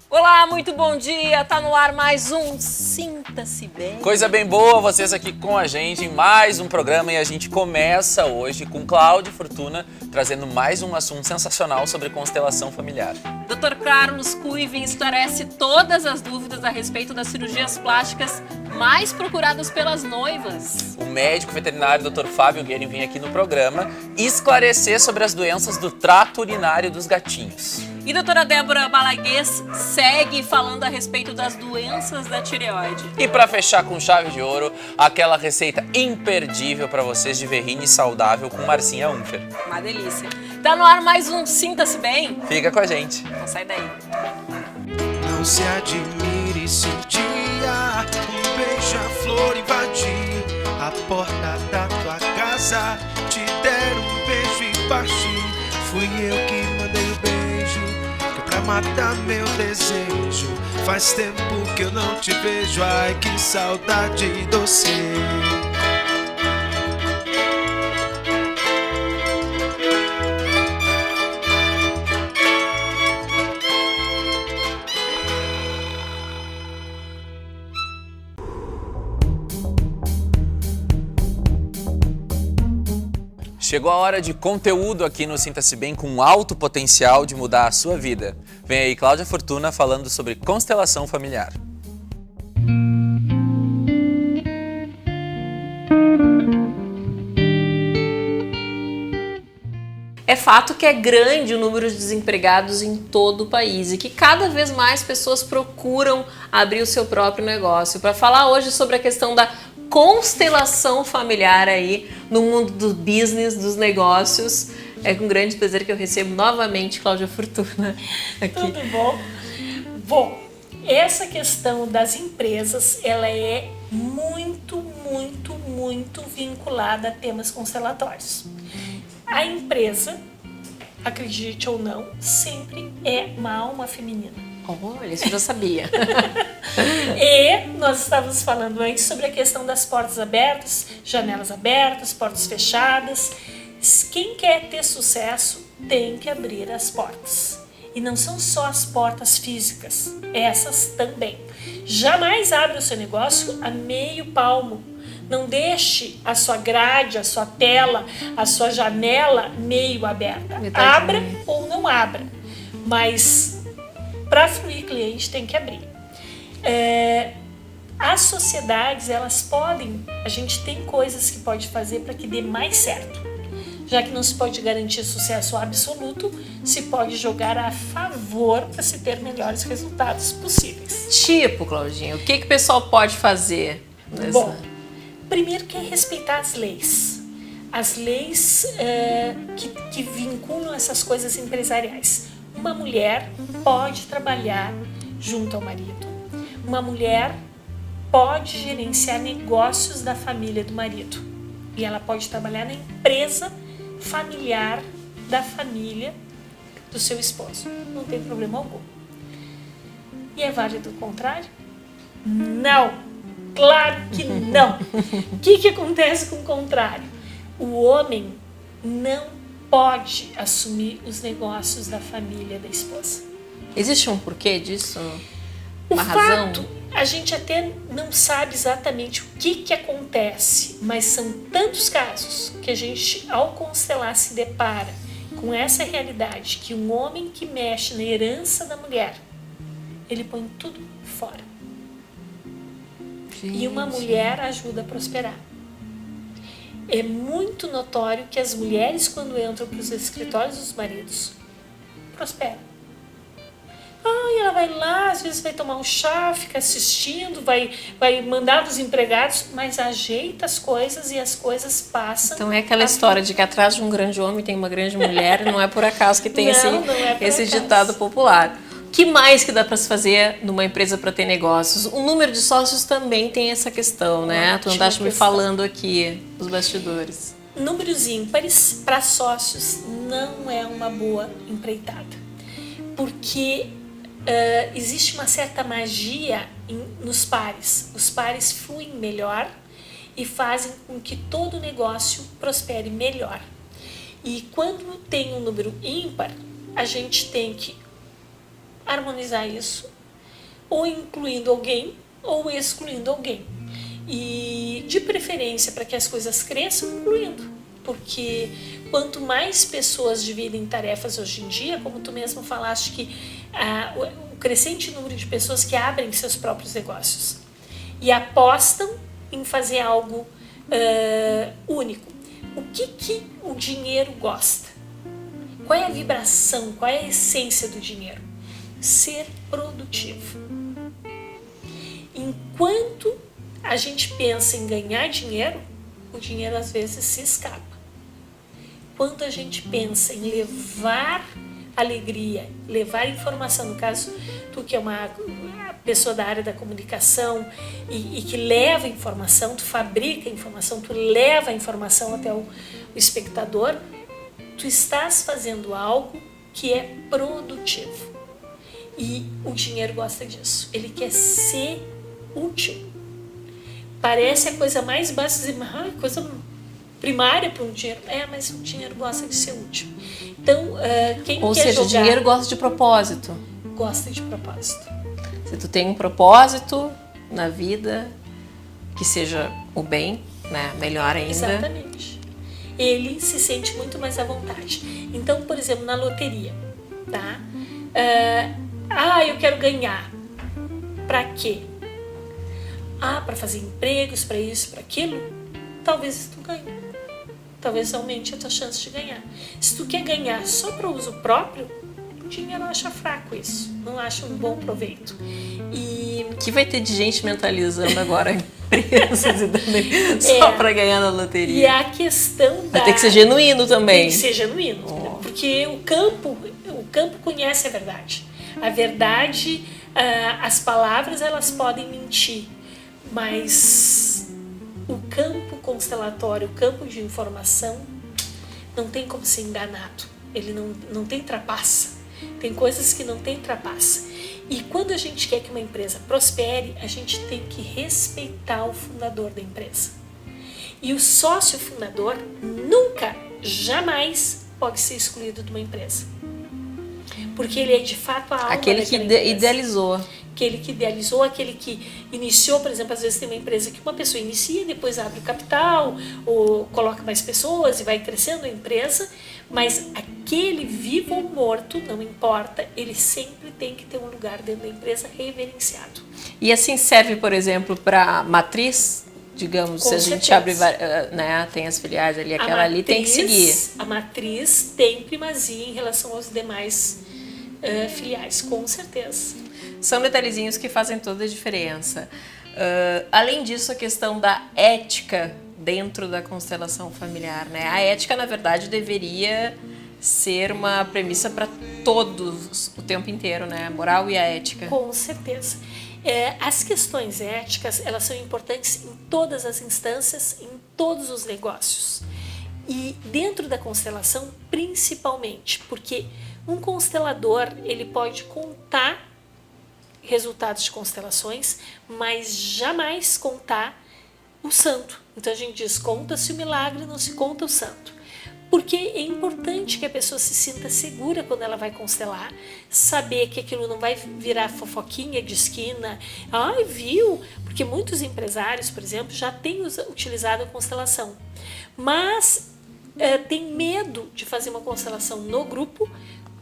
Olá, muito bom dia! Tá no ar mais um Sinta-se Bem. Coisa bem boa, vocês aqui com a gente em mais um programa e a gente começa hoje com Cláudio Fortuna trazendo mais um assunto sensacional sobre constelação familiar. Dr. Carlos Cuiven esclarece todas as dúvidas a respeito das cirurgias plásticas mais procuradas pelas noivas. O médico veterinário Dr. Fábio Guerin vem aqui no programa esclarecer sobre as doenças do trato urinário dos gatinhos. E doutora Débora Balaguês segue falando a respeito das doenças da tireoide. E para fechar com chave de ouro, aquela receita imperdível para vocês de verrine saudável com Marcinha Unfer. Uma delícia. Tá no ar mais um Sinta-se Bem. Fica com a gente. Não sai daí. Não se admire se um dia um beija-flor invadir a porta da tua casa, te der um beijo e partir. Fui eu que mandei o beijo, que é pra matar meu desejo. Faz tempo que eu não te vejo, ai que saudade doce. Chegou a hora de conteúdo aqui no Sinta-se Bem com alto potencial de mudar a sua vida. Vem aí Cláudia Fortuna falando sobre constelação familiar. É fato que é grande o número de desempregados em todo o país e que cada vez mais pessoas procuram abrir o seu próprio negócio. Para falar hoje sobre a questão da constelação familiar aí no mundo do business, dos negócios, é com grande prazer que eu recebo novamente Cláudia Fortuna aqui. Tudo bom? Bom, essa questão das empresas, ela é muito vinculada a temas constelatórios. A empresa, acredite ou não, sempre é uma alma feminina. Olha, isso eu já sabia. E nós estávamos falando antes sobre a questão das portas abertas, janelas abertas, portas fechadas. Quem quer ter sucesso tem que abrir as portas. E não são só as portas físicas, essas também. Jamais abra o seu negócio a meio palmo. Não deixe a sua grade, a sua tela, a sua janela meio aberta. Abra ou não abra. Mas para fluir cliente tem que abrir. As sociedades, elas podem, a gente tem coisas que pode fazer para que dê mais certo. Já que não se pode garantir sucesso absoluto, se pode jogar a favor para se ter melhores resultados possíveis. Tipo, Claudinha, o que o pessoal pode fazer? Bom, primeiro que é respeitar as leis. As leis que vinculam essas coisas empresariais. Uma mulher pode trabalhar junto ao marido. Uma mulher pode gerenciar negócios da família do marido. E ela pode trabalhar na empresa familiar da família do seu esposo. Não tem problema algum. E é válido o contrário? Não! Claro que não! O que acontece com o contrário? O homem não pode assumir os negócios da família da esposa. Existe um porquê disso? Uma razão? A gente até não sabe exatamente o que acontece, mas são tantos casos que a gente, ao constelar, se depara com essa realidade que um homem que mexe na herança da mulher, ele põe tudo fora. Gente. E uma mulher ajuda a prosperar. É muito notório que as mulheres, quando entram para os escritórios dos maridos, prosperam. E ela vai lá, às vezes vai tomar um chá, fica assistindo, vai mandar dos empregados, mas ajeita as coisas e as coisas passam. Então é aquela história de que atrás de um grande homem tem uma grande mulher, não é por acaso que tem esse ditado popular. O que mais que dá para se fazer numa empresa para ter negócios? O número de sócios também tem essa questão, né? Tu andaste me falando aqui dos bastidores. Números ímpares para sócios não é uma boa empreitada, porque existe uma certa magia nos pares. Os pares fluem melhor e fazem com que todo o negócio prospere melhor. E quando tem um número ímpar, a gente tem que harmonizar isso, ou incluindo alguém, ou excluindo alguém. E de preferência, para que as coisas cresçam, incluindo. Porque quanto mais pessoas dividem tarefas hoje em dia, como tu mesmo falaste, que o crescente número de pessoas que abrem seus próprios negócios e apostam em fazer algo único. O que o dinheiro gosta? Qual é a vibração, qual é a essência do dinheiro? Ser produtivo. Enquanto a gente pensa em ganhar dinheiro, o dinheiro às vezes se escapa. Quando a gente pensa em levar alegria, levar informação, no caso, tu que é uma pessoa da área da comunicação e que leva informação, tu fabrica informação, tu leva a informação até o espectador, tu estás fazendo algo que é produtivo. E o dinheiro gosta disso. Ele quer ser útil. Parece a coisa mais básica, coisa primária para um dinheiro. Mas o dinheiro gosta de ser útil. Então, quem Ou quer seja, jogar, o dinheiro gosta de propósito. gosta de propósito. Se tu tem um propósito na vida, que seja o bem, né? Melhor ainda. Exatamente. Ele se sente muito mais à vontade. Então, por exemplo, na loteria, tá? Eu quero ganhar. Para quê? Para fazer empregos, para isso, para aquilo. Talvez tu ganhe. Talvez aumente a tua chance de ganhar. Se tu quer ganhar só para uso próprio, o dinheiro acha fraco isso. Não acha um bom proveito. E Que vai ter de gente mentalizando agora empresas e dando só para ganhar na loteria. E a questão Vai ter que ser genuíno também. Tem que ser genuíno. Porque o campo conhece a verdade. A verdade, as palavras elas podem mentir, mas o campo constelatório, o campo de informação, não tem como ser enganado. Ele não tem trapaça. Tem coisas que não tem trapaça. E quando a gente quer que uma empresa prospere, a gente tem que respeitar o fundador da empresa. E o sócio fundador nunca, jamais pode ser excluído de uma empresa. Porque ele é de fato a alma Aquele que idealizou. Aquele que idealizou, aquele que iniciou, por exemplo, às vezes tem uma empresa que uma pessoa inicia, depois abre o capital, ou coloca mais pessoas e vai crescendo a empresa, mas aquele vivo ou morto, não importa, ele sempre tem que ter um lugar dentro da empresa reverenciado. E assim serve, por exemplo, para matriz, digamos, Com se a gente certeza. abre, né, tem as filiais ali, aquela ali tem que seguir. A matriz tem primazia em relação aos demais filiais, com certeza. São detalhezinhos que fazem toda a diferença. Além disso, a questão da ética dentro da constelação familiar, né? A ética, na verdade, deveria ser uma premissa para todos o tempo inteiro, né? A moral e a ética. Com certeza. As questões éticas, elas são importantes em todas as instâncias, em todos os negócios. E dentro da constelação, principalmente, porque um constelador, ele pode contar resultados de constelações, mas jamais contar o santo. Então a gente diz, conta-se o milagre, não se conta o santo. Porque é importante que a pessoa se sinta segura quando ela vai constelar, saber que aquilo não vai virar fofoquinha de esquina. Viu? Porque muitos empresários, por exemplo, já têm utilizado a constelação, mas tem medo de fazer uma constelação no grupo,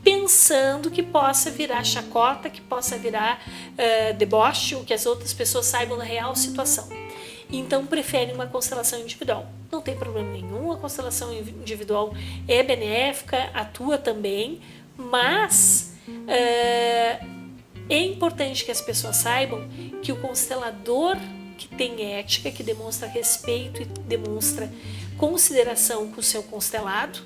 pensando que possa virar chacota, que possa virar deboche, ou que as outras pessoas saibam da real situação. Então preferem uma constelação individual. Não tem problema nenhum, a constelação individual é benéfica, atua também, mas é importante que as pessoas saibam que o constelador que tem ética, que demonstra respeito e demonstra consideração com o seu constelado,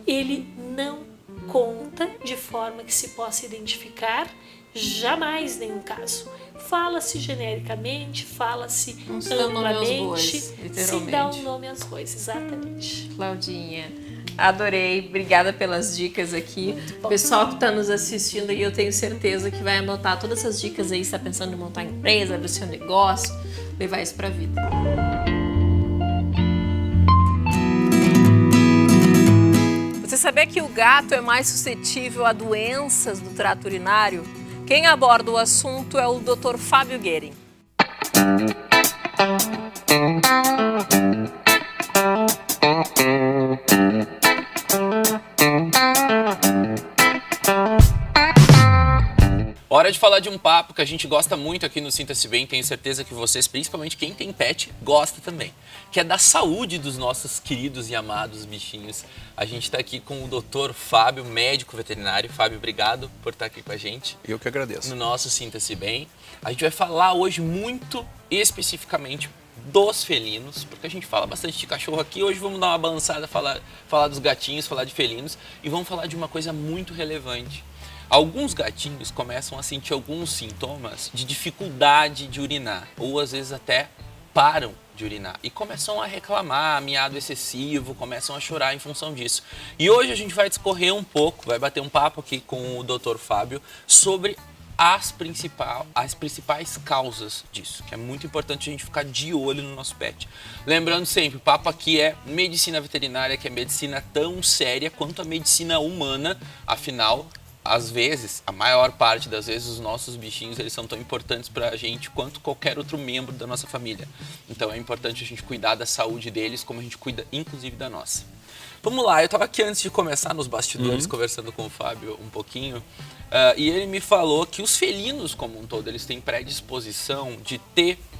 ele não conta de forma que se possa identificar jamais nenhum caso. Fala-se genericamente, fala-se amplamente, se dá um nome às coisas, exatamente. Claudinha, adorei, obrigada pelas dicas aqui. O pessoal que está nos assistindo aí, eu tenho certeza que vai anotar todas essas dicas aí, está pensando em montar empresa, abrir seu negócio, levar isso para a vida. sabia que o gato é mais suscetível a doenças do trato urinário? Quem aborda o assunto é o Dr. Fábio Guerin. Hora de falar de um papo que a gente gosta muito aqui no Sinta-se Bem, tenho certeza que vocês, principalmente quem tem pet, gosta também, que é da saúde dos nossos queridos e amados bichinhos. A gente está aqui com o Dr. Fábio, médico veterinário. Fábio, obrigado por estar aqui com a gente. Eu que agradeço. No nosso Sinta-se Bem. A gente vai falar hoje muito especificamente dos felinos, porque a gente fala bastante de cachorro aqui. Hoje vamos dar uma balançada, falar dos gatinhos, falar de felinos e vamos falar de uma coisa muito relevante. Alguns gatinhos começam a sentir alguns sintomas de dificuldade de urinar, ou às vezes até param de urinar e começam a reclamar, miado excessivo, começam a chorar em função disso. E hoje a gente vai discorrer um pouco, vai bater um papo aqui com o Dr. Fábio sobre as principais causas disso, que é muito importante a gente ficar de olho no nosso pet. Lembrando sempre, o papo aqui é medicina veterinária, que é medicina tão séria quanto a medicina humana, afinal, às vezes, a maior parte das vezes, os nossos bichinhos eles são tão importantes para a gente quanto qualquer outro membro da nossa família. Então é importante a gente cuidar da saúde deles como a gente cuida, inclusive, da nossa. Vamos lá, eu estava aqui antes de começar nos bastidores, conversando com o Fábio um pouquinho, e ele me falou que os felinos como um todo, eles têm predisposição de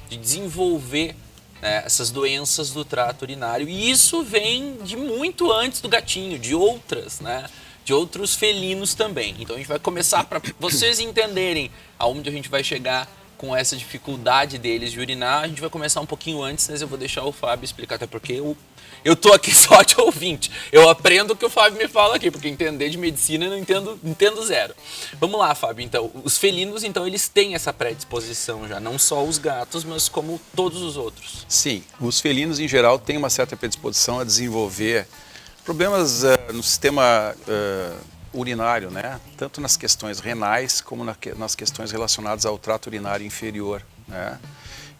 desenvolver essas doenças do trato urinário. E isso vem de muito antes do gatinho, de outros felinos também. Então a gente vai começar para vocês entenderem aonde a gente vai chegar com essa dificuldade deles de urinar. A gente vai começar um pouquinho antes, mas eu vou deixar o Fábio explicar, até porque eu tô aqui só de ouvinte. Eu aprendo o que o Fábio me fala aqui, porque entender de medicina eu não entendo zero. Vamos lá, Fábio. Então, os felinos, então, eles têm essa predisposição já, não só os gatos, mas como todos os outros. Sim, os felinos em geral têm uma certa predisposição a desenvolver problemas no sistema urinário, né? Tanto nas questões renais como nas questões relacionadas ao trato urinário inferior, né?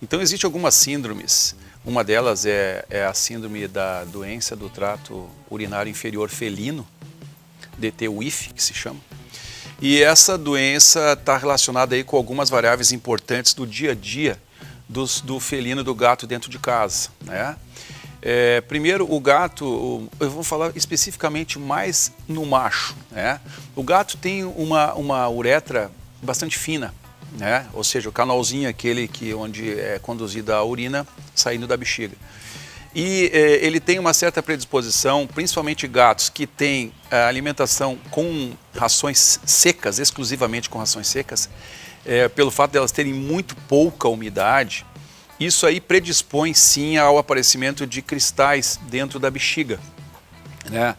Então existem algumas síndromes, uma delas é a síndrome da doença do trato urinário inferior felino, DT-UIF, que se chama, e essa doença está relacionada aí com algumas variáveis importantes do dia a dia do felino e do gato dentro de casa, né? Primeiro, o gato, eu vou falar especificamente mais no macho, né? O gato tem uma uretra bastante fina, né? Ou seja, o canalzinho aquele onde é conduzida a urina saindo da bexiga. E ele tem uma certa predisposição, principalmente gatos que têm alimentação com rações secas, exclusivamente com rações secas, pelo fato de elas terem muito pouca umidade. Isso aí predispõe sim ao aparecimento de cristais dentro da bexiga, né?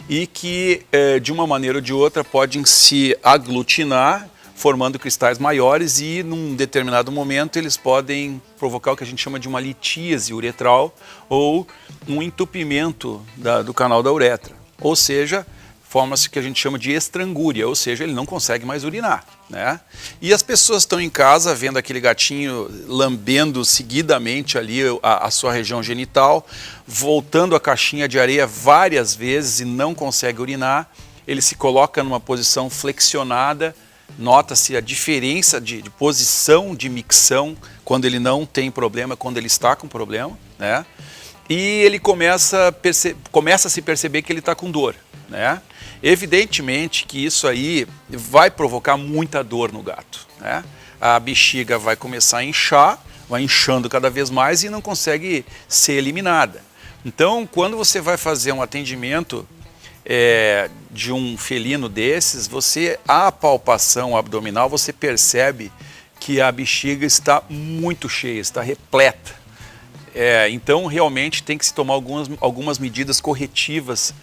E que de uma maneira ou de outra podem se aglutinar, formando cristais maiores e num determinado momento eles podem provocar o que a gente chama de uma litíase uretral ou um entupimento do canal da uretra. Ou seja, forma-se o que a gente chama de estrangúria, ou seja, ele não consegue mais urinar, né? E as pessoas estão em casa vendo aquele gatinho lambendo seguidamente ali a sua região genital, voltando a caixinha de areia várias vezes e não consegue urinar. Ele se coloca numa posição flexionada, nota-se a diferença de posição de micção quando ele não tem problema, quando ele está com problema, né? E ele começa a se perceber que ele está com dor, né? Evidentemente que isso aí vai provocar muita dor no gato, né? A bexiga vai começar a inchar, vai inchando cada vez mais e não consegue ser eliminada. Então, quando você vai fazer um atendimento de um felino desses, a palpação abdominal, você percebe que a bexiga está muito cheia, está repleta. Então, realmente tem que se tomar algumas medidas corretivas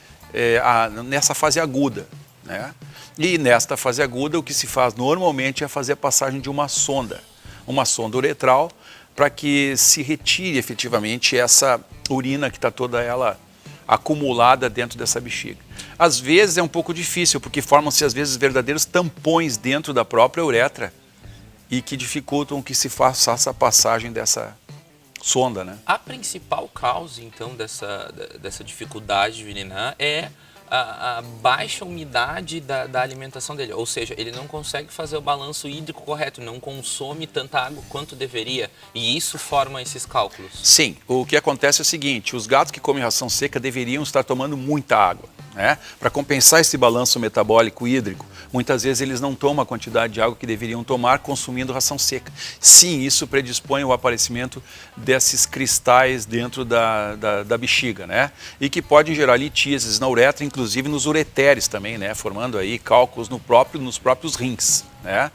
nessa fase aguda, né? E nesta fase aguda, o que se faz normalmente é fazer a passagem de uma sonda uretral, para que se retire efetivamente essa urina que está toda ela acumulada dentro dessa bexiga. Às vezes é um pouco difícil, porque formam-se às vezes verdadeiros tampões dentro da própria uretra e que dificultam que se faça essa passagem dessa sonda, né? A principal causa, então, dessa dificuldade de urinar é a baixa umidade da alimentação dele. Ou seja, ele não consegue fazer o balanço hídrico correto, não consome tanta água quanto deveria. E isso forma esses cálculos. Sim, o que acontece é o seguinte, os gatos que comem ração seca deveriam estar tomando muita água, né? Para compensar esse balanço metabólico hídrico, muitas vezes eles não tomam a quantidade de água que deveriam tomar consumindo ração seca. Sim, isso predispõe ao aparecimento desses cristais dentro da bexiga, né? E que podem gerar litíases na uretra, inclusive nos ureteres também, né? Formando aí cálculos nos próprios rins, né?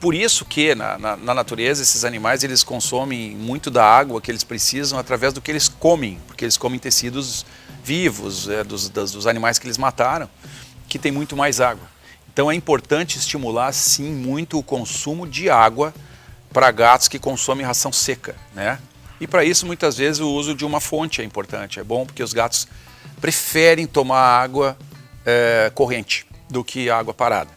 Por isso que na natureza esses animais eles consomem muito da água que eles precisam através do que eles comem, porque eles comem tecidos vivos dos animais que eles mataram, que tem muito mais água. Então é importante estimular sim muito o consumo de água para gatos que consomem ração seca, né? E para isso muitas vezes o uso de uma fonte é importante, é bom porque os gatos preferem tomar água corrente do que água parada.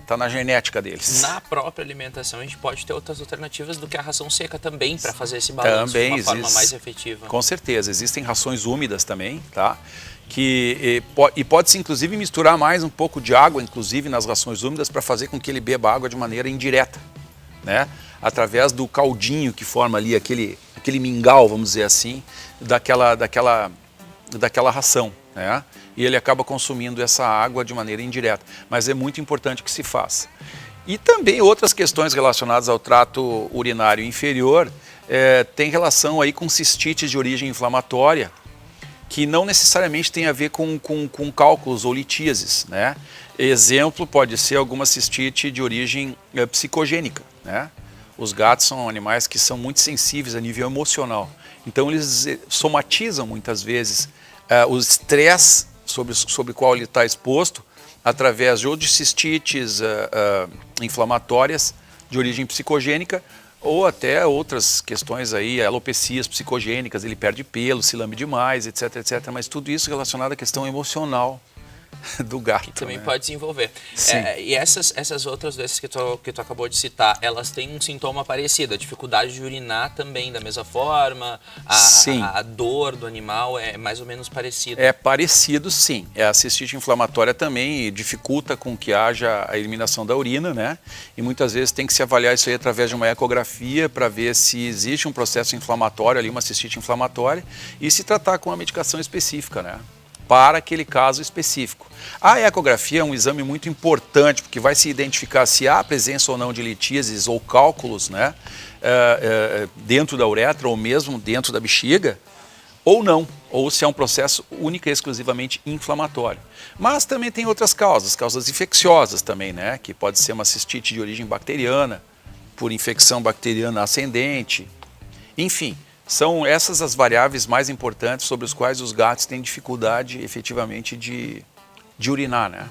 Tá na genética deles. Na própria alimentação a gente pode ter outras alternativas do que a ração seca também para fazer esse balanço de uma forma mais efetiva. Com certeza, existem rações úmidas também, tá? E pode-se inclusive misturar mais um pouco de água, inclusive nas rações úmidas, para fazer com que ele beba água de maneira indireta, né? Através do caldinho que forma ali, aquele mingau, vamos dizer assim, daquela ração, né? E ele acaba consumindo essa água de maneira indireta. Mas é muito importante que se faça. E também outras questões relacionadas ao trato urinário inferior tem relação aí com cistites de origem inflamatória, que não necessariamente tem a ver com cálculos ou litíases, né? Exemplo pode ser alguma cistite de origem psicogênica, né? Os gatos são animais que são muito sensíveis a nível emocional. Então eles somatizam muitas vezes o estresse sobre o qual ele está exposto através de cistites inflamatórias de origem psicogênica ou até outras questões aí, alopecias psicogênicas, ele perde pelo, se lambe demais, etc, etc. Mas tudo isso relacionado à questão emocional do gato. Que também né? pode desenvolver. Sim. E essas outras doenças que tu acabou de citar, elas têm um sintoma parecido, a dificuldade de urinar também da mesma forma, a dor do animal é mais ou menos parecida. É parecido, sim. A cistite inflamatória também dificulta com que haja a eliminação da urina, né? E muitas vezes tem que se avaliar isso aí através de uma ecografia para ver se existe um processo inflamatório ali, uma cistite inflamatória, e se tratar com uma medicação específica, né? Para aquele caso específico. A ecografia é um exame muito importante, porque vai se identificar se há presença ou não de litíases ou cálculos, né, dentro da uretra ou mesmo dentro da bexiga, ou não, ou se é um processo única e exclusivamente inflamatório. Mas também tem outras causas infecciosas também, né, que pode ser uma cistite de origem bacteriana, por infecção bacteriana ascendente, enfim. São essas as variáveis mais importantes sobre as quais os gatos têm dificuldade efetivamente de urinar, né?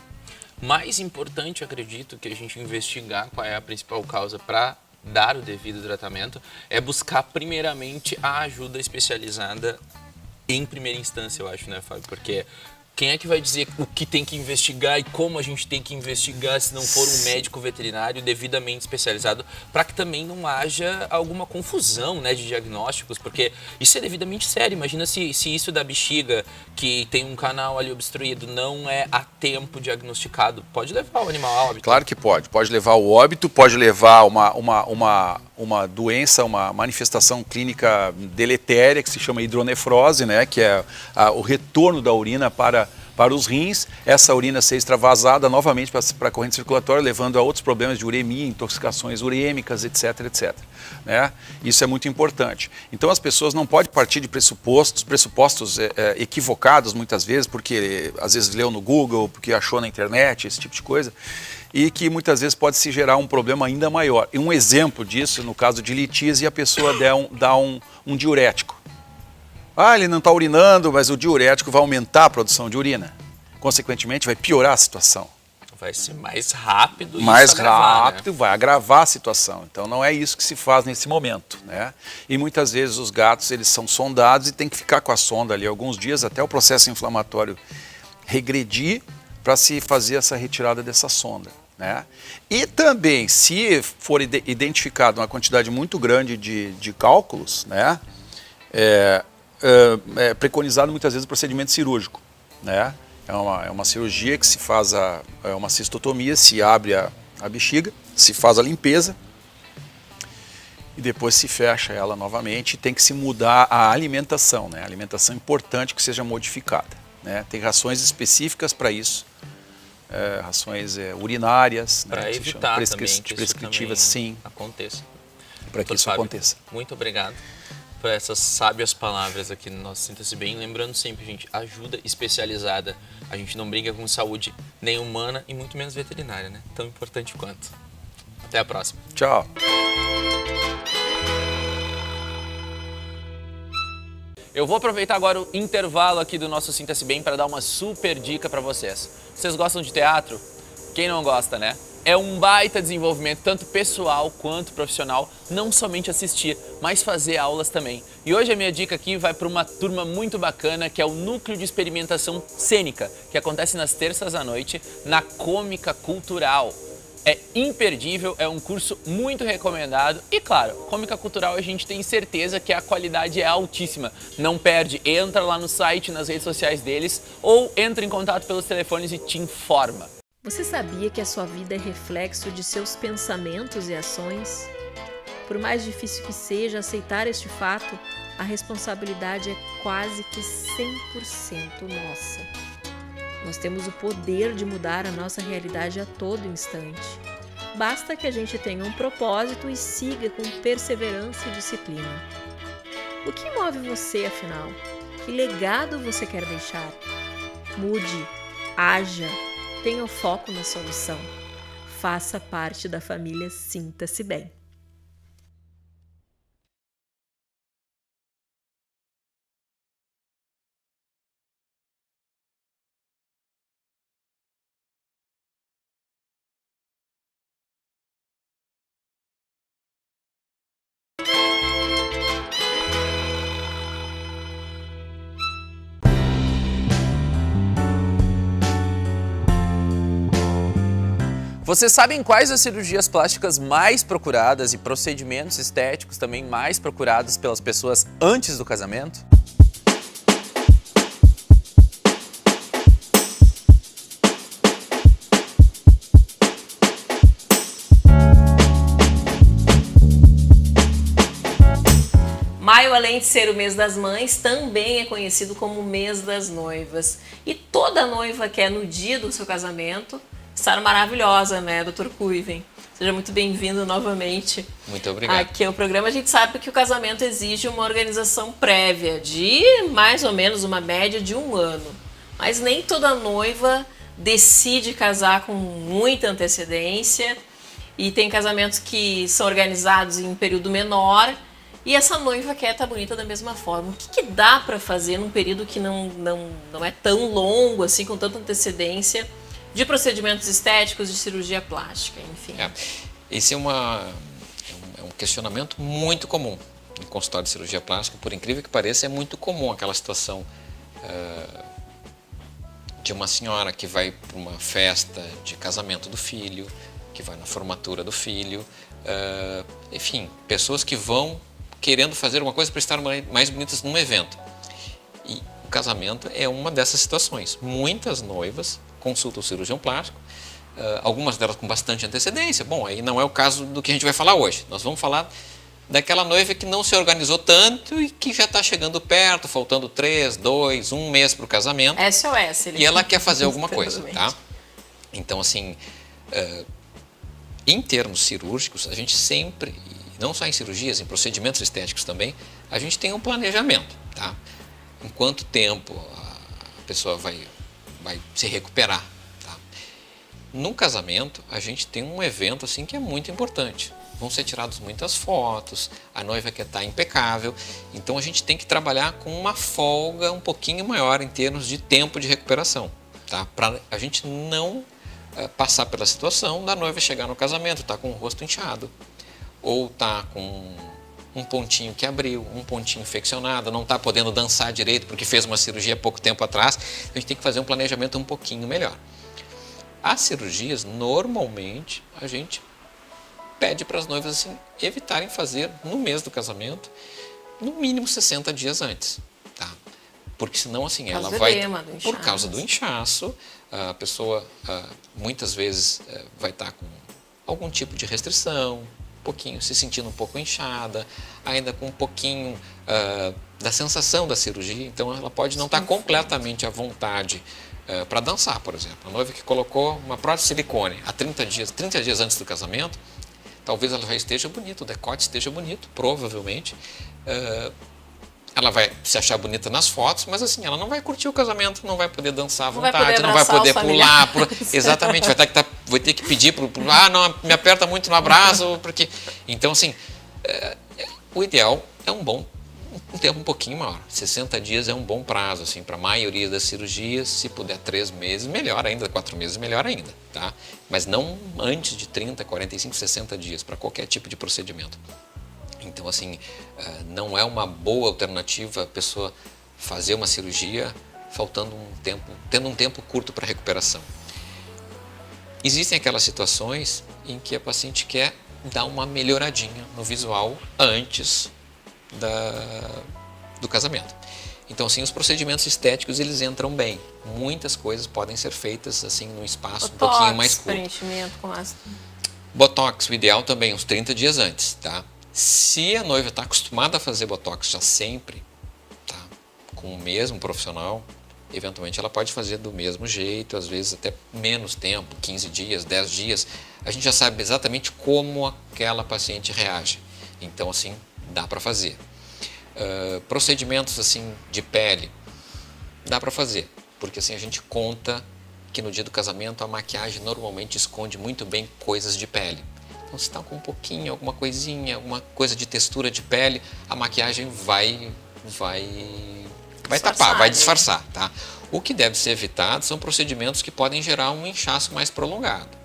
Mais importante, acredito, que a gente investigar qual é a principal causa para dar o devido tratamento é buscar primeiramente a ajuda especializada em primeira instância, eu acho, né, Fábio? Porque quem é que vai dizer o que tem que investigar e como a gente tem que investigar se não for um médico veterinário devidamente especializado, para que também não haja alguma confusão, né, de diagnósticos, porque isso é devidamente sério. Imagina se isso da bexiga, que tem um canal ali obstruído, não é a tempo diagnosticado, pode levar o animal ao óbito? Claro que pode. Pode levar ao óbito, pode levar uma doença, uma manifestação clínica deletéria, que se chama hidronefrose, né, que é o retorno da urina para os rins, essa urina ser extravasada novamente para a corrente circulatória, levando a outros problemas de uremia, intoxicações urêmicas, etc, etc. Né? Isso é muito importante. Então as pessoas não podem partir de pressupostos equivocados muitas vezes, porque às vezes leu no Google, porque achou na internet, esse tipo de coisa, e que muitas vezes pode se gerar um problema ainda maior. E um exemplo disso, no caso de litíase, a pessoa dá um diurético. Ele não está urinando, mas o diurético vai aumentar a produção de urina. Consequentemente, vai piorar a situação. Vai ser mais rápido. Mais rápido, né? Vai agravar a situação. Então, não é isso que se faz nesse momento, né? E muitas vezes os gatos, eles são sondados e tem que ficar com a sonda ali alguns dias até o processo inflamatório regredir para se fazer essa retirada dessa sonda, né? E também, se for identificada uma quantidade muito grande de cálculos, né, é preconizado muitas vezes o procedimento cirúrgico, né? É uma cirurgia que se faz uma cistotomia, se abre a bexiga, se faz a limpeza e depois se fecha ela novamente, e tem que se mudar a alimentação, né? A alimentação é importante que seja modificada, né? Tem rações específicas para isso, rações urinárias, para né? evitar também que prescritivas, isso sim, aconteça. para que isso Fábio, aconteça. Muito obrigado por essas sábias palavras aqui no nosso Sinta-se Bem. Lembrando sempre, gente, ajuda especializada. A gente não brinca com saúde nem humana e muito menos veterinária, né? Tão importante quanto. Até a próxima. Tchau. Eu vou aproveitar agora o intervalo aqui do nosso Sinta-se Bem para dar uma super dica para vocês. Vocês gostam de teatro? Quem não gosta, né? É um baita desenvolvimento, tanto pessoal quanto profissional, não somente assistir, mas fazer aulas também. E hoje a minha dica aqui vai para uma turma muito bacana, que é o Núcleo de Experimentação Cênica, que acontece nas terças à noite na Cômica Cultural. É imperdível, é um curso muito recomendado e, claro, Cômica Cultural a gente tem certeza que a qualidade é altíssima. Não perde, entra lá no site, nas redes sociais deles ou entra em contato pelos telefones e te informa. Você sabia que a sua vida é reflexo de seus pensamentos e ações? Por mais difícil que seja aceitar este fato, a responsabilidade é quase que 100% nossa. Nós temos o poder de mudar a nossa realidade a todo instante. Basta que a gente tenha um propósito e siga com perseverança e disciplina. O que move você, afinal? Que legado você quer deixar? Mude, haja, tenha o foco na solução. Faça parte da família Sinta-se Bem. Vocês sabem quais as cirurgias plásticas mais procuradas e procedimentos estéticos também mais procurados pelas pessoas antes do casamento? Maio, além de ser o mês das mães, também é conhecido como o mês das noivas. E toda noiva quer, no dia do seu casamento, estar maravilhosa, né, Dr. Kuiven? Seja muito bem-vindo novamente. Muito obrigado. Aqui é o programa. A gente sabe que o casamento exige uma organização prévia de mais ou menos uma média de 1 ano. Mas nem toda noiva decide casar com muita antecedência. E tem casamentos que são organizados em um período menor. E essa noiva quer estar bonita da mesma forma. O que dá para fazer num período que não é tão longo, assim, com tanta antecedência, de procedimentos estéticos, de cirurgia plástica, enfim? Esse é um questionamento muito comum no consultório de cirurgia plástica. Por incrível que pareça, é muito comum aquela situação de uma senhora que vai para uma festa de casamento do filho, que vai na formatura do filho, enfim, pessoas que vão querendo fazer uma coisa para estar mais bonitas num evento. E o casamento é uma dessas situações. Muitas noivas consultam o cirurgião plástico, algumas delas com bastante antecedência. Bom, aí não é o caso do que a gente vai falar hoje. Nós vamos falar daquela noiva que não se organizou tanto e que já está chegando perto, faltando 3, 2, 1 mês para o casamento. SOS. E ela quer fazer alguma coisa, tá? Então, assim, em termos cirúrgicos, a gente sempre, não só em cirurgias, em procedimentos estéticos também, a gente tem um planejamento, tá? Em quanto tempo a pessoa vai se recuperar, tá? No casamento, a gente tem um evento assim que é muito importante. Vão ser tiradas muitas fotos, a noiva quer estar impecável, então a gente tem que trabalhar com uma folga um pouquinho maior em termos de tempo de recuperação, tá? Para a gente não passar pela situação da noiva chegar no casamento, tá com o rosto inchado, ou tá com um pontinho que abriu, um pontinho infeccionado, não está podendo dançar direito porque fez uma cirurgia há pouco tempo atrás. A gente tem que fazer um planejamento um pouquinho melhor. As cirurgias, normalmente, a gente pede para as noivas assim, evitarem fazer no mês do casamento, no mínimo 60 dias antes, tá? Porque senão, assim, ela vai... Por causa do inchaço, a pessoa muitas vezes vai estar com algum tipo de restrição, um pouquinho, se sentindo um pouco inchada, ainda com um pouquinho da sensação da cirurgia, então ela pode não estar completamente à vontade para dançar, por exemplo. A noiva que colocou uma prótese de silicone há 30 dias antes do casamento, talvez ela já esteja bonita, o decote esteja bonito, provavelmente. Ela vai se achar bonita nas fotos, mas assim, ela não vai curtir o casamento, não vai poder dançar à vontade, não vai poder pular. Exatamente, vai ter que pedir não, me aperta muito no abraço, porque... Então, assim, o ideal é um tempo um pouquinho maior. 60 dias é um bom prazo, assim, para a maioria das cirurgias. Se puder 3 meses, melhor ainda, 4 meses, melhor ainda, tá? Mas não antes de 30, 45, 60 dias, para qualquer tipo de procedimento. Então, assim, não é uma boa alternativa a pessoa fazer uma cirurgia tendo um tempo curto para recuperação. Existem aquelas situações em que a paciente quer dar uma melhoradinha no visual antes do casamento. Então, assim, os procedimentos estéticos, eles entram bem. Muitas coisas podem ser feitas, assim, num espaço um pouquinho mais curto. Preenchimento com ácido. Botox, o ideal também, uns 30 dias antes, tá? Se a noiva está acostumada a fazer botox já sempre, tá? Com o mesmo profissional, eventualmente ela pode fazer do mesmo jeito, às vezes até menos tempo, 15 dias, 10 dias. A gente já sabe exatamente como aquela paciente reage. Então, assim, dá para fazer. Procedimentos assim de pele, dá para fazer, porque assim a gente conta que no dia do casamento a maquiagem normalmente esconde muito bem coisas de pele. Então, se está com um pouquinho, alguma coisinha, alguma coisa de textura de pele, a maquiagem vai tapar, vai disfarçar, tá? O que deve ser evitado são procedimentos que podem gerar um inchaço mais prolongado.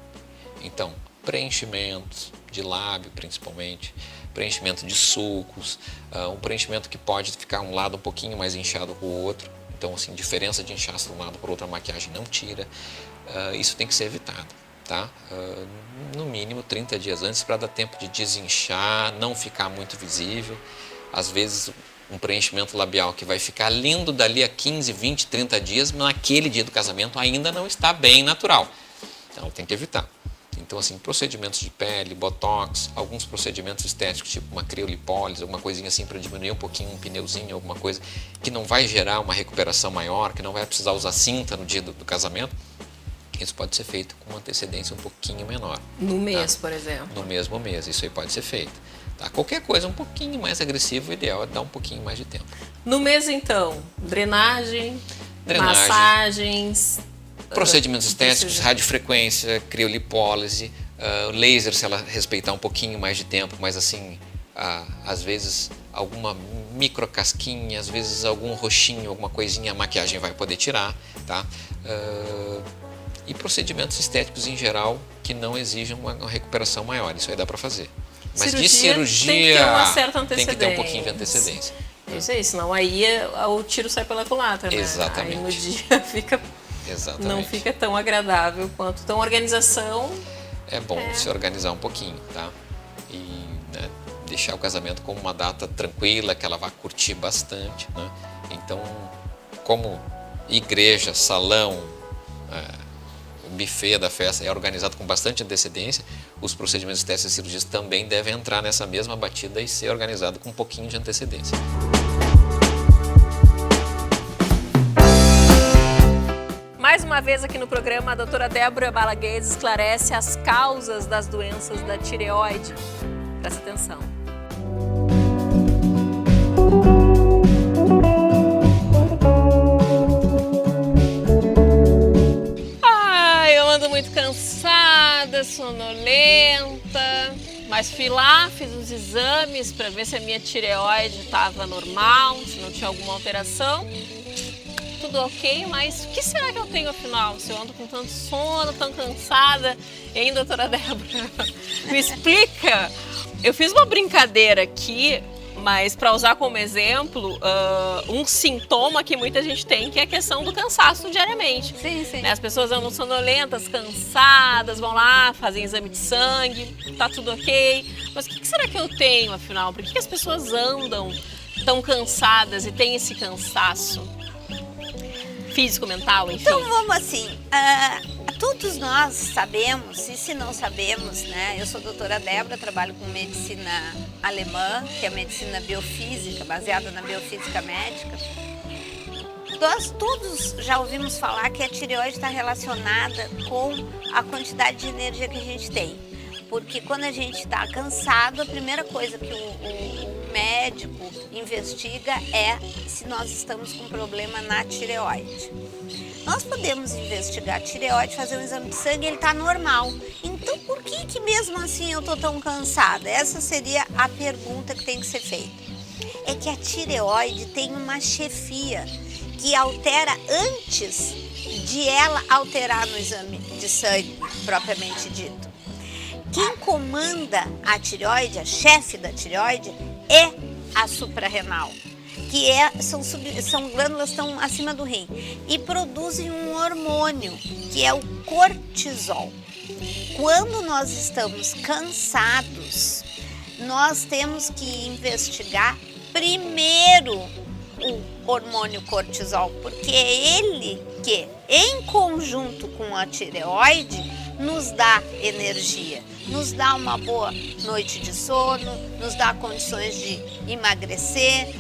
Então, preenchimentos de lábio, principalmente, preenchimento de sulcos, um preenchimento que pode ficar um lado um pouquinho mais inchado que o outro. Então, assim, diferença de inchaço de um lado para o outro, a maquiagem não tira. Isso tem que ser evitado, tá? No mínimo 30 dias antes, para dar tempo de desinchar, não ficar muito visível. Às vezes, um preenchimento labial que vai ficar lindo dali a 15, 20, 30 dias, mas naquele dia do casamento ainda não está bem natural. Então, tem que evitar. Então, assim, procedimentos de pele, botox, alguns procedimentos estéticos, tipo uma criolipólise, alguma coisinha assim para diminuir um pouquinho, um pneuzinho, alguma coisa que não vai gerar uma recuperação maior, que não vai precisar usar cinta no dia do casamento, isso pode ser feito com uma antecedência um pouquinho menor. No mês, por exemplo. No mesmo mês, isso aí pode ser feito. Tá? Qualquer coisa um pouquinho mais agressiva, o ideal é dar um pouquinho mais de tempo. No mês, então, drenagem. Massagens... Procedimentos estéticos, radiofrequência, criolipólise, laser, se ela respeitar um pouquinho mais de tempo, mas assim, às vezes alguma microcasquinha, às vezes algum roxinho, alguma coisinha, a maquiagem vai poder tirar, tá? E procedimentos estéticos em geral que não exijam uma recuperação maior, isso aí dá para fazer. Mas de cirurgia tem que ter uma certa antecedência. Tem que ter um pouquinho de antecedência. Isso aí, senão aí o tiro sai pela culatra, né? Exatamente. Aí no dia fica... Exatamente. Não fica tão agradável quanto. Então, organização... É bom se organizar um pouquinho, tá? E né, deixar o casamento como uma data tranquila, que ela vá curtir bastante, né? Então, como igreja, salão, o buffet da festa é organizado com bastante antecedência, os procedimentos de testes e cirurgias também devem entrar nessa mesma batida e ser organizado com um pouquinho de antecedência. Mais uma vez aqui no programa, a doutora Débora Balaguedes esclarece as causas das doenças da tireoide. Presta atenção. Eu ando muito cansada, sonolenta, mas fui lá, fiz uns exames para ver se a minha tireoide estava normal, se não tinha alguma alteração. Tudo ok, mas o que será que eu tenho afinal? Se eu ando com tanto sono, tão cansada, hein, doutora Débora? Me explica. Eu fiz uma brincadeira aqui Mas para usar como exemplo, um sintoma que muita gente tem, que é a questão do cansaço diariamente. Sim, sim. Né? As pessoas andam sonolentas, cansadas, vão lá, fazem exame de sangue, tá tudo ok. Mas o que será que eu tenho, afinal? Por que as pessoas andam tão cansadas e têm esse cansaço físico, mental, enfim? Então vamos assim, todos nós sabemos, e se não sabemos, né? Eu sou doutora Débora, trabalho com medicina alemã, que é medicina biofísica, baseada na biofísica médica. Nós todos já ouvimos falar que a tireoide está relacionada com a quantidade de energia que a gente tem. Porque quando a gente está cansado, a primeira coisa que o médico investiga é se nós estamos com problema na tireoide. Nós podemos investigar a tireoide, fazer um exame de sangue e ele está normal. Então, por que mesmo assim eu estou tão cansada? Essa seria a pergunta que tem que ser feita. É que a tireoide tem uma chefia que altera antes de ela alterar no exame de sangue, propriamente dito. Quem comanda a tireoide, a chefe da tireoide, é a suprarrenal, que são glândulas que estão acima do rim e produzem um hormônio, que é o cortisol. Quando nós estamos cansados, nós temos que investigar primeiro o hormônio cortisol, porque é ele que, em conjunto com a tireoide, nos dá energia, nos dá uma boa noite de sono, nos dá condições de emagrecer,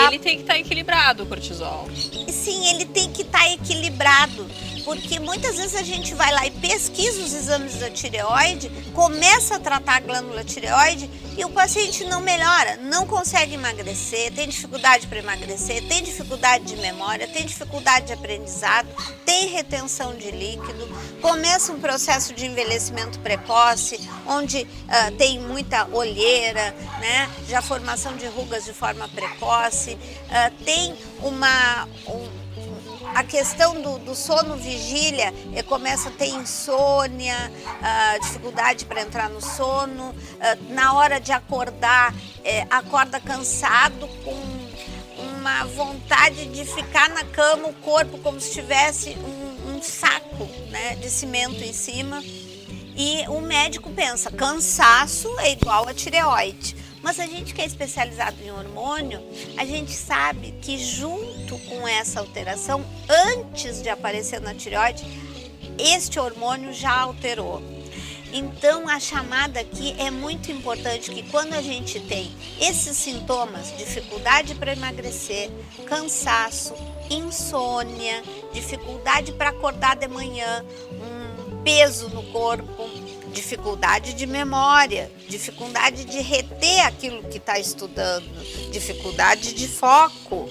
ele tem que estar equilibrado, o cortisol. Sim, ele tem que estar equilibrado, porque muitas vezes a gente vai lá e pesquisa os exames da tireoide, começa a tratar a glândula tireoide e o paciente não melhora, não consegue emagrecer, tem dificuldade para emagrecer, tem dificuldade de memória, tem dificuldade de aprendizado, tem retenção de líquido, começa um processo de envelhecimento precoce, onde tem muita olheira, né? Já formação de rugas de forma precoce, tem a questão do sono vigília, começa a ter insônia, dificuldade para entrar no sono, na hora de acordar, acorda cansado, com uma vontade de ficar na cama, o corpo como se tivesse um saco, né, de cimento em cima. E o médico pensa, cansaço é igual a tireoide. Mas a gente que é especializado em hormônio, a gente sabe que junto com essa alteração, antes de aparecer na tireoide, este hormônio já alterou. Então a chamada aqui é muito importante, que quando a gente tem esses sintomas, dificuldade para emagrecer, cansaço, insônia, dificuldade para acordar de manhã, um peso no corpo, dificuldade de memória, dificuldade de reter aquilo que está estudando, dificuldade de foco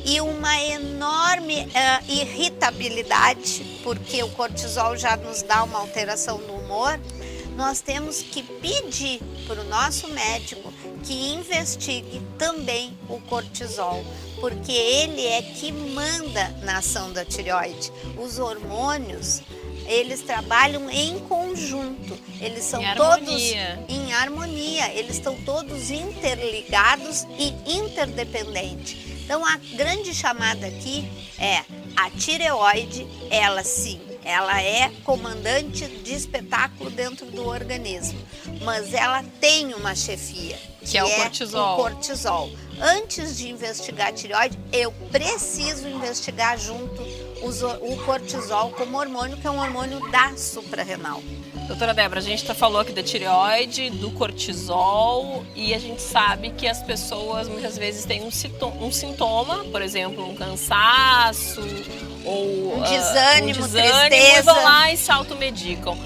e uma enorme irritabilidade, porque o cortisol já nos dá uma alteração no humor. Nós temos que pedir para o nosso médico que investigue também o cortisol, porque ele é que manda na ação da tireoide. Os hormônios, eles trabalham em conjunto, eles são todos em harmonia, eles estão todos interligados e interdependentes. Então a grande chamada aqui é a tireoide, ela sim, ela é comandante de espetáculo dentro do organismo, mas ela tem uma chefia, que é o cortisol. Antes de investigar a tireoide, eu preciso investigar junto o cortisol como hormônio, que é um hormônio da suprarrenal. Doutora Débora, a gente falou aqui da tireoide, do cortisol, e a gente sabe que as pessoas muitas vezes têm um sintoma, por exemplo, um cansaço ou um desânimo, tristeza, e vão lá e se automedicam.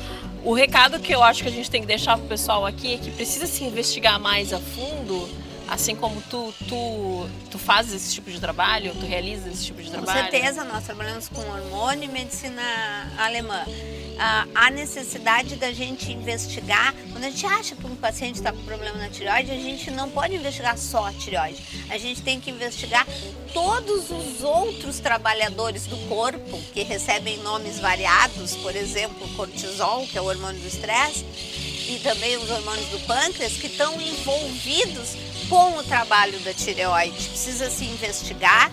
O recado que eu acho que a gente tem que deixar para o pessoal aqui é que precisa se investigar mais a fundo, assim como tu fazes esse tipo de trabalho, tu realizas esse tipo de trabalho. Com certeza, nós trabalhamos com hormônio e medicina alemã. A necessidade da gente investigar, quando a gente acha que um paciente está com problema na tireoide, a gente não pode investigar só a tireoide. A gente tem que investigar todos os outros trabalhadores do corpo que recebem nomes variados, por exemplo, o cortisol, que é o hormônio do estresse, e também os hormônios do pâncreas, que estão envolvidos com o trabalho da tireoide. Precisa se investigar,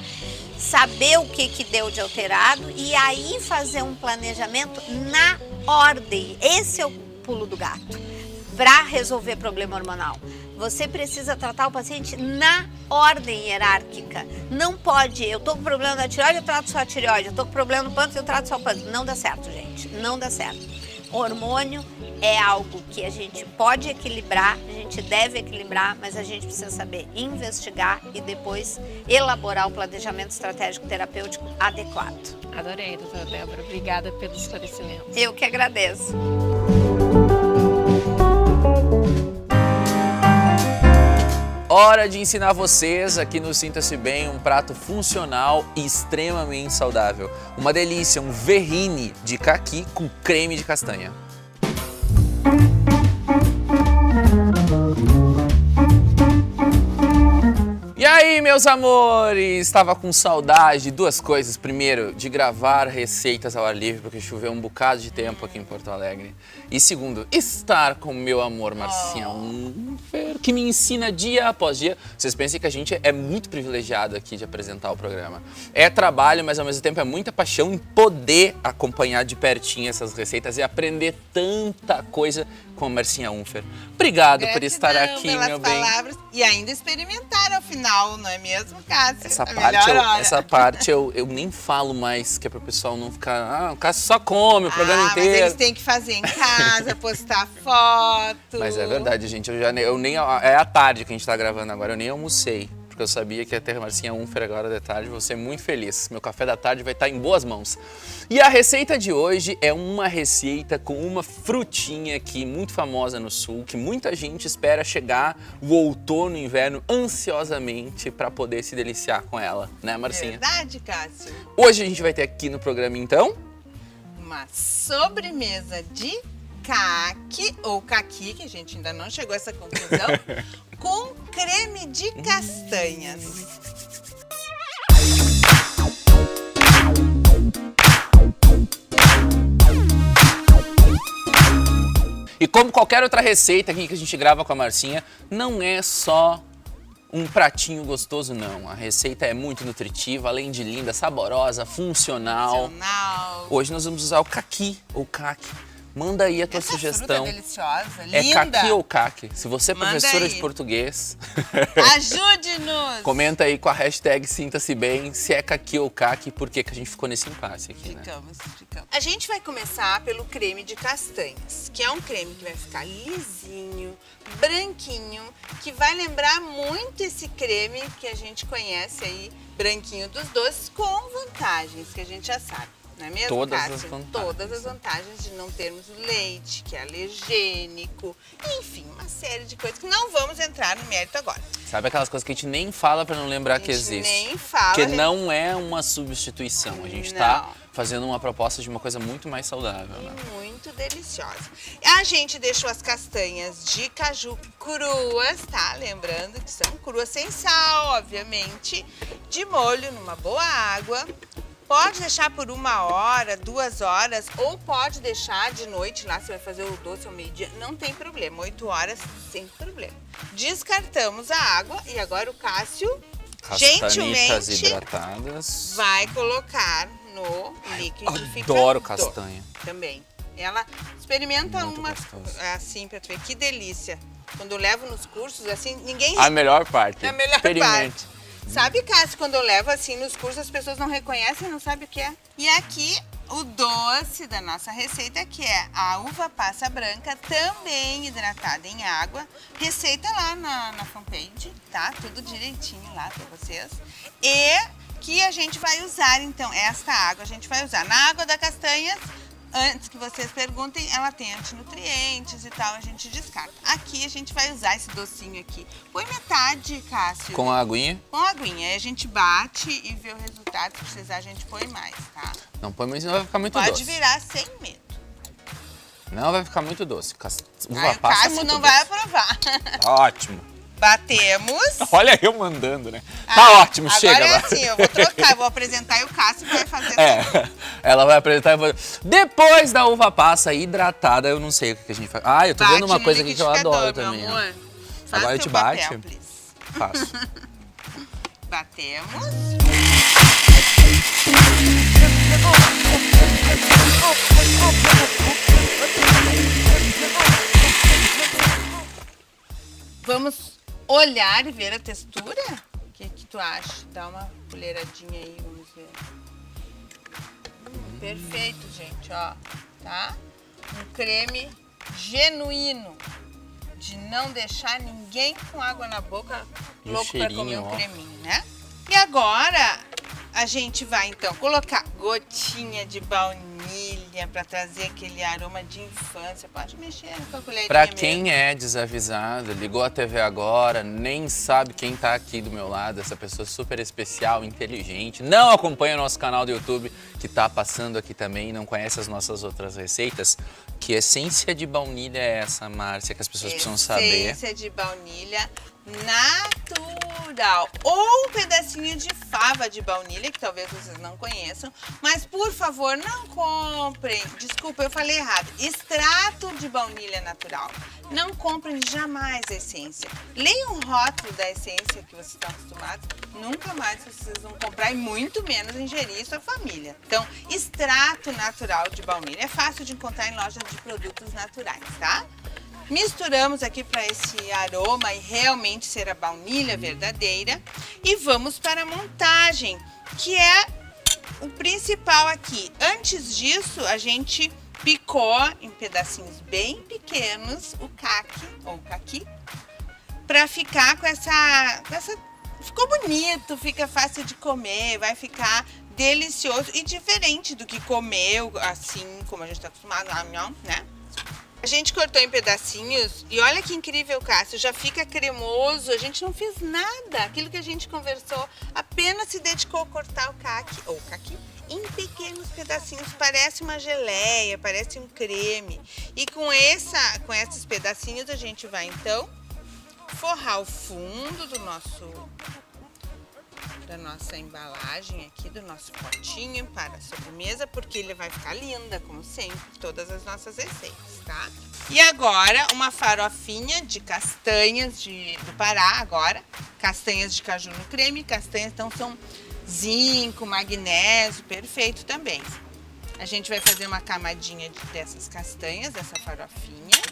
saber o que deu de alterado e aí fazer um planejamento na ordem. Esse é o pulo do gato para resolver problema hormonal. Você precisa tratar o paciente na ordem hierárquica. Não pode, eu tô com problema da tireoide, eu trato só a tireoide. Eu tô com problema no pâncreas, eu trato só o pâncreas. Não dá certo, gente. Não dá certo. Hormônio é algo que a gente pode equilibrar, a gente deve equilibrar, mas a gente precisa saber investigar e depois elaborar o planejamento estratégico terapêutico adequado. Adorei, doutora Débora. Obrigada pelo esclarecimento. Eu que agradeço. Hora de ensinar vocês aqui no Sinta-se Bem um prato funcional e extremamente saudável. Uma delícia, um verrine de caqui com creme de castanha. E aí, meus amores? Estava com saudade de duas coisas. Primeiro, de gravar receitas ao ar livre, porque choveu um bocado de tempo aqui em Porto Alegre. E segundo, estar com meu amor Marcinha Unfer, que me ensina dia após dia. Vocês pensem que a gente é muito privilegiado aqui de apresentar o programa. É trabalho, mas ao mesmo tempo é muita paixão em poder acompanhar de pertinho essas receitas e aprender tanta coisa com a Marcinha Unfer. Obrigado por estar aqui, meu bem. Palavras, e ainda experimentar ao final, não é mesmo, Cássio? Essa parte eu nem falo mais, que é pro pessoal não ficar... o Cássio só come o programa inteiro. Mas eles têm que fazer em casa, postar foto. Mas é verdade, gente. É à tarde que a gente tá gravando agora, eu nem almocei. Porque eu sabia que ia ter Marcinha Unfer agora de tarde, vou ser muito feliz. Meu café da tarde vai estar em boas mãos. E a receita de hoje é uma receita com uma frutinha aqui muito famosa no sul, que muita gente espera chegar o outono e inverno ansiosamente para poder se deliciar com ela, né, Marcinha? Verdade, Cássio. Hoje a gente vai ter aqui no programa, então, uma sobremesa de caqui, ou caqui, que a gente ainda não chegou a essa conclusão, com creme de castanhas. E como qualquer outra receita aqui que a gente grava com a Marcinha, não é só um pratinho gostoso, não. A receita é muito nutritiva, além de linda, saborosa, funcional. Hoje nós vamos usar o caqui, ou caqui. Manda aí a tua sugestão. Fruta deliciosa, é linda. caqui ou caque? Se você é professora de português, ajude-nos! Comenta aí com a hashtag Sinta-se Bem se é caqui ou caque, por que a gente ficou nesse impasse aqui, ficamos. A gente vai começar pelo creme de castanhas, que é um creme que vai ficar lisinho, branquinho, que vai lembrar muito esse creme que a gente conhece aí, branquinho dos doces, com vantagens que a gente já sabe. Não é mesmo, Todas Cássio? as vantagens. Todas as vantagens de não termos leite, que é alergênico, enfim, uma série de coisas que não vamos entrar no mérito agora. Sabe aquelas coisas que a gente nem fala para não lembrar que existe? Nem fala. Porque não é uma substituição, a gente está fazendo uma proposta de uma coisa muito mais saudável, né? Muito deliciosa. A gente deixou as castanhas de caju cruas, tá? Lembrando que são cruas sem sal, obviamente, de molho numa boa água. Pode deixar por 1 hora, 2 horas, ou pode deixar de noite lá, você vai fazer o doce ao meio-dia, não tem problema, 8 horas sem problema. Descartamos a água e agora o Cássio, gentilmente, hidratadas. vai colocar no liquidificador. Adoro castanha. Também. Ela experimenta muito uma gostoso. assim pra tu ver que delícia. Quando eu levo nos cursos, assim, ninguém... A melhor parte. É a melhor Experimente. parte. Sabe, Cássio, quando eu levo assim nos cursos, as pessoas não reconhecem, não sabem o que é. E aqui, o doce da nossa receita, que é a uva passa branca, também hidratada em água. Receita lá na fanpage, tá? Tudo direitinho lá pra vocês. E que a gente vai usar, então, esta água a gente vai usar na água da castanha. Antes que vocês perguntem, ela tem antinutrientes e tal, a gente descarta. Aqui a gente vai usar esse docinho aqui. Põe metade, Cássio. Com a aguinha? Com a aguinha. Aí a gente bate e vê o resultado. Se precisar, a gente põe mais, tá? Não põe mais, senão vai ficar muito doce. Pode virar sem medo. Não, vai ficar muito doce. Aí o Cássio não vai aprovar. Tá ótimo. Batemos. Olha eu mandando, né? Tá ótimo, agora chega. Agora é assim, eu vou trocar, eu vou apresentar e o Cássio vai fazer ela vai apresentar e vai... Depois da uva passa hidratada, eu não sei o que a gente faz. Eu tô vendo uma coisa aqui que eu adoro também. Amor. Agora a gente bate. Faço. Batemos. Vamos olhar e ver a textura? O que tu acha? Dá uma colheradinha aí, vamos ver. Perfeito, gente, ó. Tá? Um creme genuíno. De não deixar ninguém com água na boca, E o louco pra comer cheirinho, um ó. creminho, né? E agora a gente vai então colocar gotinha de baunilha para trazer aquele aroma de infância. Pode mexer com a colherinha Pra mesmo. quem é desavisado, ligou a TV agora, nem sabe quem tá aqui do meu lado, essa pessoa super especial, inteligente, não acompanha o nosso canal do YouTube, que tá passando aqui também, não conhece as nossas outras receitas, que essência de baunilha é essa, Márcia, que as pessoas precisam saber? Essência de baunilha natural. Ou um pedacinho de fava de baunilha, que talvez vocês não conheçam. Mas, por favor, não comprem. Desculpa, eu falei errado. Extrato de baunilha natural. Não comprem jamais a essência. Leiam o rótulo da essência que vocês estão acostumados. Nunca mais vocês vão comprar e muito menos ingerir sua família. Então, extrato natural de baunilha é fácil de encontrar em lojas de produtos naturais, tá? Misturamos aqui para esse aroma e realmente ser a baunilha verdadeira. E vamos para a montagem, que é o principal aqui. Antes disso, a gente picou em pedacinhos bem pequenos o caqui, ou caqui, para ficar com essa... Ficou bonito, fica fácil de comer, vai ficar delicioso e diferente do que comeu, assim como a gente está acostumado, né? A gente cortou em pedacinhos e olha que incrível, Cássio, já fica cremoso, a gente não fez nada. Aquilo que a gente conversou, apenas se dedicou a cortar o caqui, ou caqui, em pequenos pedacinhos. Parece uma geleia, parece um creme. E com esses pedacinhos a gente vai, então, forrar o fundo da nossa embalagem aqui, do nosso potinho para a sobremesa, porque ele vai ficar linda, como sempre, todas as nossas receitas, tá? E agora, uma farofinha de castanhas do Pará, agora, castanhas de caju no creme, castanhas, então são zinco, magnésio, perfeito também. A gente vai fazer uma camadinha dessas castanhas, dessa farofinha.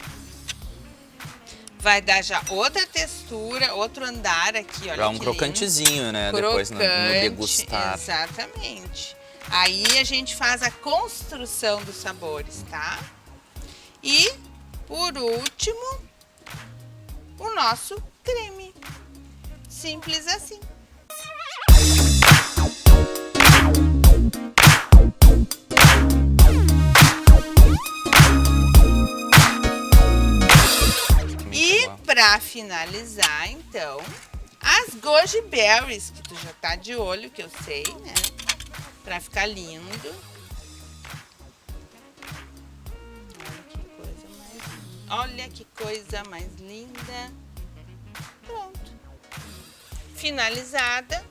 Vai dar já outra textura, outro andar aqui, olha. Dá um que crocantezinho, lindo. né? Depois no degustar. Exatamente. Aí a gente faz a construção dos sabores, tá? E, por último, o nosso creme. Simples assim. E para finalizar, então, as goji berries, que tu já tá de olho, que eu sei, né? Pra ficar lindo. Olha que coisa mais linda. Pronto. Finalizada,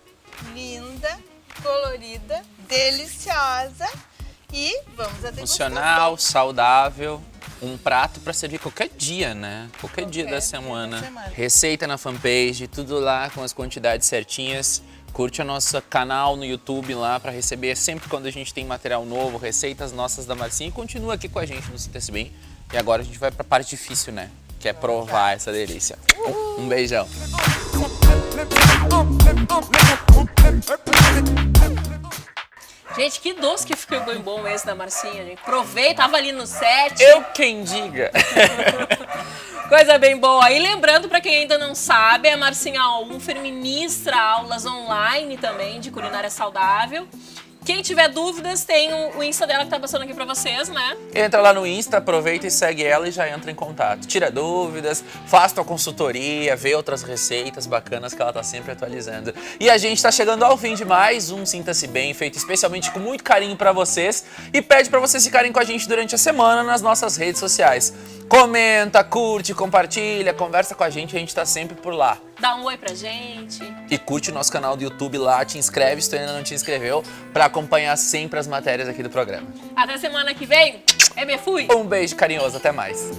linda, colorida, deliciosa. E vamos a degustação. Funcional, saudável. Um prato para servir qualquer dia, né? Qualquer dia da semana. Receita na fanpage, tudo lá com as quantidades certinhas. Curte o nosso canal no YouTube lá para receber sempre quando a gente tem material novo, receitas nossas da Marcinha. E continua aqui com a gente no Sinta-se Bem. E agora a gente vai para a parte difícil, né? Que é provar essa delícia. Um beijão. Gente, que doce que ficou bom esse da Marcinha, gente. Provei, tava ali no set. Eu quem diga. Coisa bem boa. E lembrando, para quem ainda não sabe, a Marcinha Unfer ministra aulas online também de culinária saudável. Quem tiver dúvidas, tem o Insta dela que tá passando aqui pra vocês, né? Entra lá no Insta, aproveita e segue ela e já entra em contato. Tira dúvidas, faz tua consultoria, vê outras receitas bacanas que ela tá sempre atualizando. E a gente tá chegando ao fim de mais um Sinta-se Bem, feito especialmente com muito carinho pra vocês. E pede pra vocês ficarem com a gente durante a semana nas nossas redes sociais. Comenta, curte, compartilha, conversa com a gente tá sempre por lá. Dá um oi pra gente. E curte o nosso canal do YouTube lá, te inscreve se tu ainda não te inscreveu, pra acompanhar sempre as matérias aqui do programa. Até semana que vem. Me fui. Um beijo carinhoso, até mais.